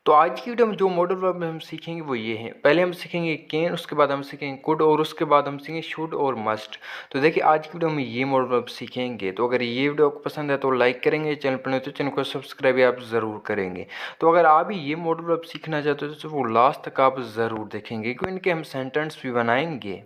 तो आज की वीडियो में जो मॉडल वर्ब हम सीखेंगे वो ये है। पहले हम सीखेंगे कैन, उसके बाद हम सीखेंगे कुड और उसके बाद हम सीखेंगे शुड और मस्ट। तो देखिए आज की वीडियो में ये मॉडल वर्ब सीखेंगे। तो अगर ये वीडियो आपको पसंद है तो लाइक करेंगे, चैनल पर नहीं तो चैनल को सब्सक्राइब आप ज़रूर करेंगे। तो अगर आप भी ये मॉडल वर्ब सीखना चाहते हो तो वो लास्ट तक आप ज़रूर देखेंगे क्योंकि इनके हम सेंटेंस भी बनाएंगे।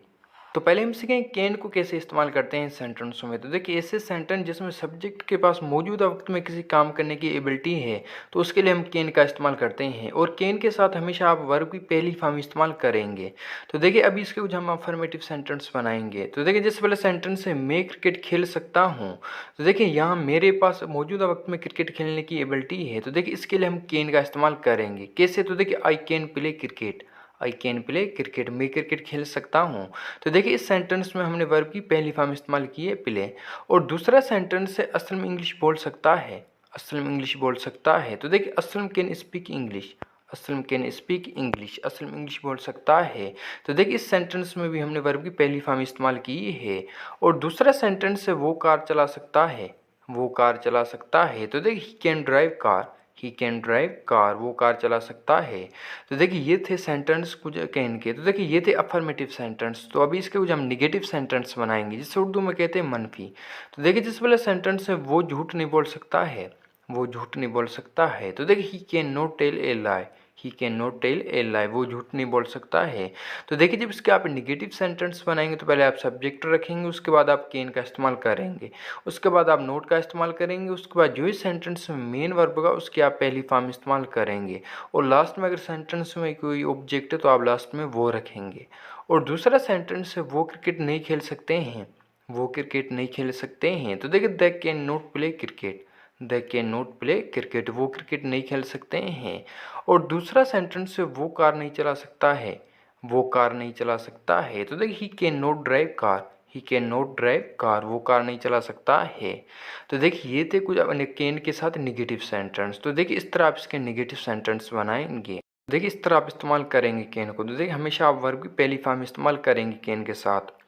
तो पहले हम सीखेंगे कैन को कैसे इस्तेमाल करते हैं सेंटेंसों में। तो देखिए ऐसे सेंटेंस जिसमें सब्जेक्ट के पास मौजूदा वक्त में किसी काम करने की एबिलिटी है तो उसके लिए हम कैन का इस्तेमाल करते हैं। और कैन के साथ हमेशा आप वर्ब की पहली फॉर्म इस्तेमाल करेंगे। तो देखिए अभी इसके कुछ हम अफर्मेटिव सेंटेंस बनाएंगे। तो देखिए जैसे पहले सेंटेंस है मैं क्रिकेट खेल सकता हूँ। तो देखिए यहाँ मेरे पास मौजूदा वक्त में क्रिकेट खेलने की एबिलिटी है। तो देखिए इसके लिए हम कैन का इस्तेमाल करेंगे। कैसे? तो देखिए I can play cricket, I can play cricket, मैं क्रिकेट खेल सकता हूँ। तो देखिए इस सेंटेंस में हमने वर्ब की पहली फॉर्म इस्तेमाल की है प्ले। और दूसरा सेंटेंस है असलम इंग्लिश बोल सकता है, असलम इंग्लिश बोल सकता है। तो देखिए Aslam can speak English, Aslam can speak English, Aslam English बोल सकता है। तो देखिए इस सेंटेंस में भी हमने वर्ब की पहली फॉर्म इस्तेमाल की है। और दूसरा सेंटेंस है वो कार चला सकता है, वो कार चला सकता है। तो देखिए he can drive car, he can drive car, वो कार चला सकता है। तो देखिए ये थे सेंटेंस कुछ कैन के। तो देखिए ये थे अफर्मेटिव सेंटेंस। तो अभी इसके कुछ हम निगेटिव सेंटेंस बनाएंगे जिसे उर्दू में कहते हैं मनफी। तो देखिए जिस वाला सेंटेंस है वो झूठ नहीं बोल सकता है, वो झूठ नहीं बोल सकता है। तो देखिए he can not tell a lie, he can not tell a lie, वो झूठ नहीं बोल सकता है। तो देखिए जब इसके आप निगेटिव सेंटेंस बनाएंगे तो पहले आप सब्जेक्ट रखेंगे, उसके बाद आप कैन का इस्तेमाल करेंगे, उसके बाद आप नोट का इस्तेमाल करेंगे, उसके बाद जो इस सेंटेंस में मेन वर्ब होगा उसकी आप पहली फॉर्म इस्तेमाल करेंगे। और लास्ट में अगर सेंटेंस में कोई ऑब्जेक्ट है तो आप लास्ट में वो रखेंगे। और दूसरा सेंटेंस है वो क्रिकेट नहीं खेल सकते हैं, वो क्रिकेट नहीं खेल सकते हैं। तो देखिए the can not play cricket, the can not play cricket, वो क्रिकेट नहीं खेल सकते हैं। और दूसरा सेंटेंस है वो कार नहीं चला सकता है, वो कार नहीं चला सकता है। तो देखिए he can not drive car, he can not drive car, वो कार नहीं चला सकता है। तो देखिए ये थे कुछ अपने कैन के साथ निगेटिव सेंटेंस। तो देखिए इस तरह आप इसके निगेटिव सेंटेंस बनाएंगे। देखिए इस तरह आप इस्तेमाल करेंगे कैन को। तो देखिए हमेशा आप वर्ब की पहली फॉर्म इस्तेमाल करेंगे कैन के साथ।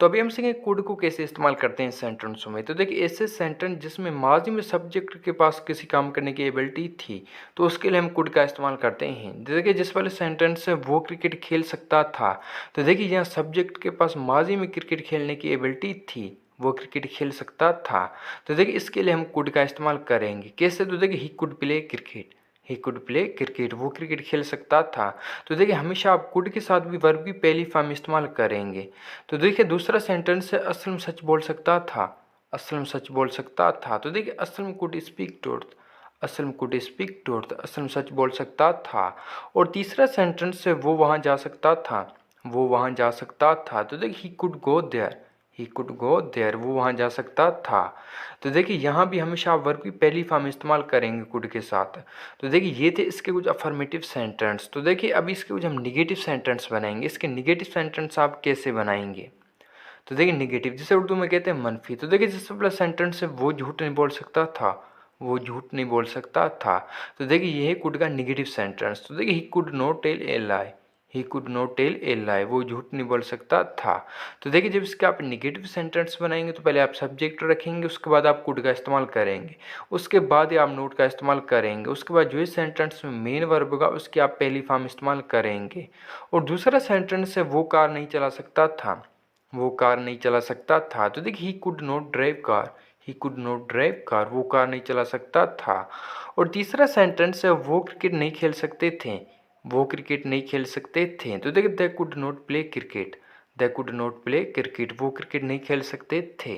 तो अभी हम सीखेंगे कुड को कैसे इस्तेमाल करते हैं सेंटेंसों में। तो देखिए ऐसे सेंटेंस जिसमें माजी में सब्जेक्ट के पास किसी काम करने की एबिलिटी थी तो उसके लिए हम कुड का इस्तेमाल करते हैं। देखिए जिस वाले सेंटेंस है वो क्रिकेट खेल सकता था। तो देखिए यहाँ सब्जेक्ट के पास माजी में क्रिकेट खेलने की एबिलिटी थी, वो क्रिकेट खेल सकता था। तो देखिए इसके लिए हम कुड का इस्तेमाल करेंगे। कैसे? तो देखिए he could play cricket, he could play cricket, वो क्रिकेट खेल सकता था। तो देखिए हमेशा आप कुड के साथ भी वर्ब की पहली फॉर्म इस्तेमाल करेंगे। तो देखिए दूसरा सेंटेंस है असलम सच बोल सकता था, असलम सच बोल सकता था। तो देखिए Aslam could speak truth, Aslam could speak truth, Aslam सच बोल सकता था। और तीसरा सेंटेंस है वो वहाँ जा सकता था, वो वहाँ जा सकता था। तो देखिए he could go there, he could go there, वो वहाँ जा सकता था। तो देखिए यहाँ भी हमेशा आप वर्ब की पहली फॉर्म इस्तेमाल करेंगे कुड के साथ। तो देखिए ये थे इसके कुछ अफर्मेटिव सेंटेंस। तो देखिए अभी इसके कुछ हम निगेटिव सेंटेंस बनाएंगे। इसके निगेटिव सेंटेंस आप कैसे बनाएंगे? तो देखिए निगेटिव जिसे उर्दू में कहते हैं मनफी। तो देखिए जिससे पहला सेंटेंस है वो झूठ नहीं बोल सकता था, वो झूठ नहीं बोल सकता था। तो देखिए ये है कुड का निगेटिव सेंटेंस। तो देखिए he could not tell a lie, he could not tell a lie, वो झूठ नहीं बोल सकता था। तो देखिए जब इसके आप निगेटिव सेंटेंस बनाएंगे तो पहले आप सब्जेक्ट रखेंगे, उसके बाद आप कुड का इस्तेमाल करेंगे, उसके बाद ही आप नोट का इस्तेमाल करेंगे, उसके बाद जो इस सेंटेंस में मेन वर्ब होगा उसकी आप पहली फॉर्म इस्तेमाल करेंगे। और दूसरा सेंटेंस है वो कार नहीं चला सकता था, वो कार नहीं चला सकता था। तो देखिए he could not drive car, he could not drive car, वो कार नहीं चला सकता था। और तीसरा सेंटेंस है वो क्रिकेट नहीं खेल सकते थे, वो क्रिकेट नहीं खेल सकते थे। तो देखिए they could not play cricket, they could not play cricket, वो क्रिकेट नहीं खेल सकते थे।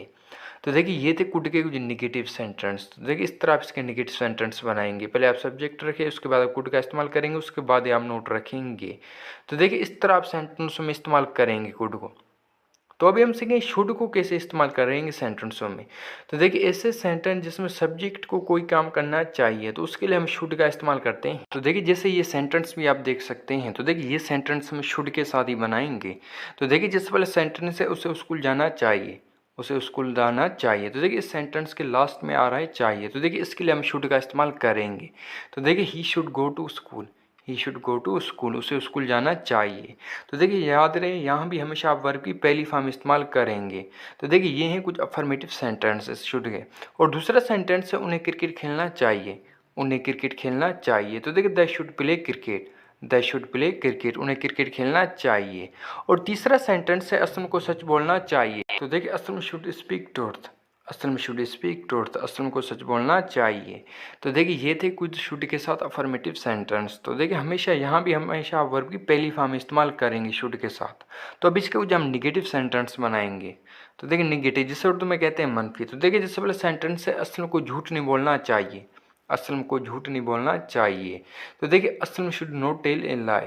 तो देखिए ये थे कुड के कुछ निगेटिव सेंटेंस। तो देखिए इस तरह आप इसके निगेटिव सेंटेंस बनाएंगे। पहले आप सब्जेक्ट रखिए, उसके बाद आप कुड का इस्तेमाल करेंगे, उसके बाद ही आप नोट रखेंगे। तो देखिए इस तरह आप सेंटेंस में इस्तेमाल करेंगे कुड को। तो अभी हम सीखेंगे शुड को कैसे इस्तेमाल करेंगे सेंटेंसों में। तो देखिए ऐसे सेंटेंस जिसमें सब्जेक्ट को कोई काम करना चाहिए तो उसके लिए हम शुड का इस्तेमाल करते हैं। तो देखिए जैसे ये सेंटेंस भी आप देख सकते हैं। तो देखिए ये सेंटेंस हम शुड के साथ ही बनाएंगे। तो देखिए जिस वाला सेंटेंस है उसे स्कूल जाना चाहिए, उसे स्कूल जाना चाहिए। तो देखिए इस सेंटेंस के लास्ट में आ रहा है चाहिए। तो देखिए इसके लिए हम शुड का इस्तेमाल करेंगे। तो देखिए he should go to school, he should go to school, उसे स्कूल जाना चाहिए। तो देखिए याद रहे यहाँ भी हमेशा आप वर्ब की पहली फॉर्म इस्तेमाल करेंगे। तो देखिए ये हैं कुछ अफर्मेटिव सेंटेंसेस शुड के। और दूसरा सेंटेंस है उन्हें क्रिकेट खेलना चाहिए, उन्हें क्रिकेट खेलना चाहिए। तो देखिए the should play cricket, the should play cricket, उन्हें क्रिकेट खेलना चाहिए। और तीसरा सेंटेंस है असलम को सच बोलना चाहिए। तो देखिए Aslam should speak truth, Aslam should speak truth, Aslam को सच बोलना चाहिए। तो देखिए ये थे कुछ शुड के साथ अफर्मेटिव सेंटेंस। तो देखिए हमेशा यहाँ भी हमेशा आप वर्ब की पहली फॉर्म इस्तेमाल करेंगे शुड के साथ। तो अब इसके वजह हम निगेटिव सेंटेंस बनाएंगे। तो देखिए निगेटिव जिसे उर्दू में कहते हैं मनफी। तो देखिए जैसे पहले सेंटेंस है असलम को झूठ नहीं बोलना चाहिए, असलम को झूठ नहीं बोलना चाहिए। तो देखिए Aslam should not tell a lie,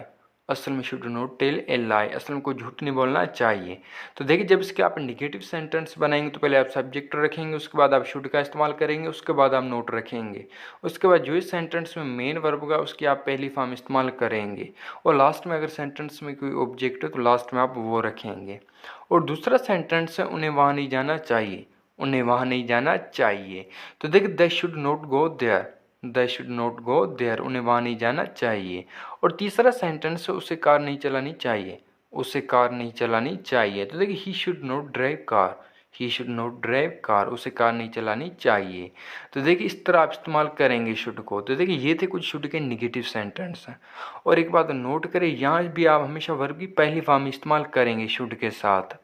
Aslam should not tell a lie, Aslam को झूठ नहीं बोलना चाहिए। तो देखिए जब इसके आप निगेटिव सेंटेंस बनाएंगे तो पहले आप सब्जेक्ट रखेंगे, उसके बाद आप शुड का इस्तेमाल करेंगे, उसके बाद आप नोट रखेंगे, उसके बाद जो इस सेंटेंस में मेन वर्ब होगा उसकी आप पहली फॉर्म इस्तेमाल करेंगे, और लास्ट में अगर सेंटेंस में कोई ऑब्जेक्ट है तो लास्ट में आप वो रखेंगे। और दूसरा सेंटेंस है उन्हें वहाँ नहीं जाना चाहिए, उन्हें वहाँ नहीं जाना चाहिए। तो देखिए they should not go there, they should not go there, उन्हें वहाँ नहीं जाना चाहिए। और तीसरा सेंटेंस है उसे कार नहीं चलानी चाहिए, उसे कार नहीं चलानी चाहिए। तो देखिए he should not drive car, he should not drive car, उसे कार नहीं चलानी चाहिए। तो देखिए इस तरह आप इस्तेमाल करेंगे शुड को। तो देखिए ये थे कुछ शुड के निगेटिव सेंटेंस हैं। और एक बात नोट करें, यहाँ भी आप हमेशा वर्ब की पहली फॉर्म इस्तेमाल करेंगे शुड के साथ।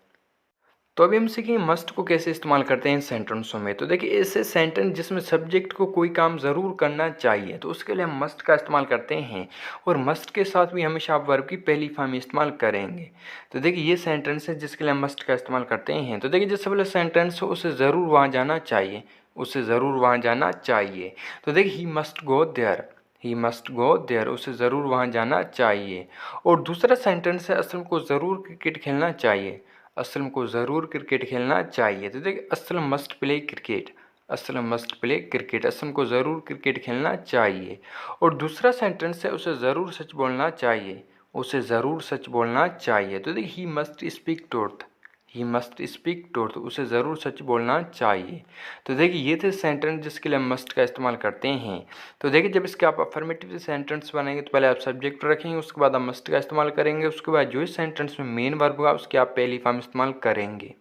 तो अभी हम सीखेंगे मस्ट को कैसे इस्तेमाल करते हैं इन सेंटेंसों में। तो देखिए ऐसे सेंटेंस जिसमें सब्जेक्ट को कोई काम ज़रूर करना चाहिए तो उसके लिए हम मस्ट का इस्तेमाल करते हैं, और मस्ट के साथ भी हमेशा आप वर्ब की पहली फॉर्म इस्तेमाल करेंगे। तो देखिए ये सेंटेंस है जिसके लिए हम मस्ट का इस्तेमाल करते हैं। तो देखिए जैसे पहले सेंटेंस हो उसे ज़रूर वहाँ जाना चाहिए, उसे ज़रूर वहाँ जाना चाहिए। तो देखिए he must go there, he must go there, उसे ज़रूर वहाँ जाना चाहिए। और दूसरा सेंटेंस है असलम को ज़रूर क्रिकेट खेलना चाहिए, असलम को ज़रूर क्रिकेट खेलना चाहिए। तो देखिए Aslam must play cricket, Aslam must play cricket, Aslam को ज़रूर क्रिकेट खेलना चाहिए। और दूसरा सेंटेंस है उसे ज़रूर सच बोलना चाहिए, उसे ज़रूर सच बोलना चाहिए। तो देखिए he must speak truth, he must speak truth, उसे ज़रूर सच बोलना चाहिए। तो देखिए ये थे सेंटेंस जिसके लिए हम मस्ट का इस्तेमाल करते हैं। तो देखिए जब इसके आप अफर्मेटिव सेंटेंस बनाएंगे तो पहले आप सब्जेक्ट रखेंगे, उसके बाद आप मस्ट का इस्तेमाल करेंगे, उसके बाद जो इस सेंटेंस में मेन वर्ब होगा उसकी आप पहली फॉर्म इस्तेमाल करेंगे।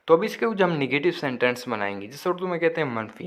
तो अब इसके जब हम निगेटिव सेंटेंस बनाएंगे जिसे उर्दू में कहते हैं मनफी।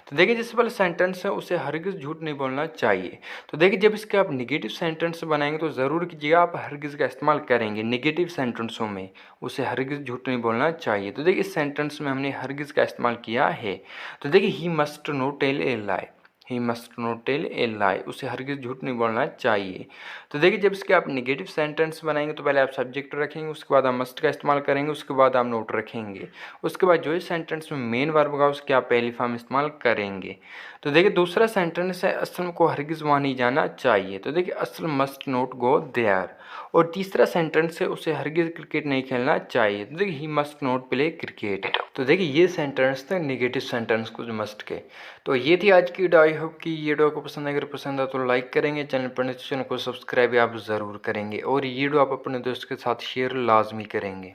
तो देखिए जिससे पहले सेंटेंस है उसे हरगिज़ झूठ नहीं बोलना चाहिए। तो देखिए जब इसके आप निगेटिव सेंटेंस बनाएंगे तो ज़रूर कीजिएगा आप हरगिज़ का इस्तेमाल करेंगे निगेटिव सेंटेंसों में, उसे हरगिज़ झूठ नहीं बोलना चाहिए। तो देखिए इस सेंटेंस में हमने हरगिज़ का इस्तेमाल किया है। तो देखिए he must not tell a lie, he must not tell a lie, उसे हरगिज़ झूठ नहीं बोलना चाहिए। तो देखिए जब इसके आप निगेटिव सेंटेंस बनाएंगे तो पहले आप सब्जेक्ट रखेंगे, उसके बाद आप मस्ट का इस्तेमाल करेंगे, उसके बाद आप नोट रखेंगे, उसके बाद जो इस सेंटेंस में मेन वर्ब होगा उसके आप पहली फॉर्म इस्तेमाल करेंगे। तो देखिए दूसरा सेंटेंस है असलम को हरगिज़ वहाँ नहीं जाना चाहिए। तो देखिए Aslam must not go there. और तीसरा सेंटेंस है उसे हरगिज़ क्रिकेट नहीं खेलना चाहिए। तो देखिए he must not play cricket. तो देखिए ये सेंटेंस थे निगेटिव सेंटेंस कुछ मस्ट के। तो ये थी आज की वीडियो। आई होप कि ये वीडियो आपको पसंद, अगर पसंद आए तो लाइक करेंगे, चैनल पर नए तो चैनल को सब्सक्राइब आप ज़रूर करेंगे, और ये वीडियो आप अपने दोस्त के साथ शेयर लाजमी करेंगे।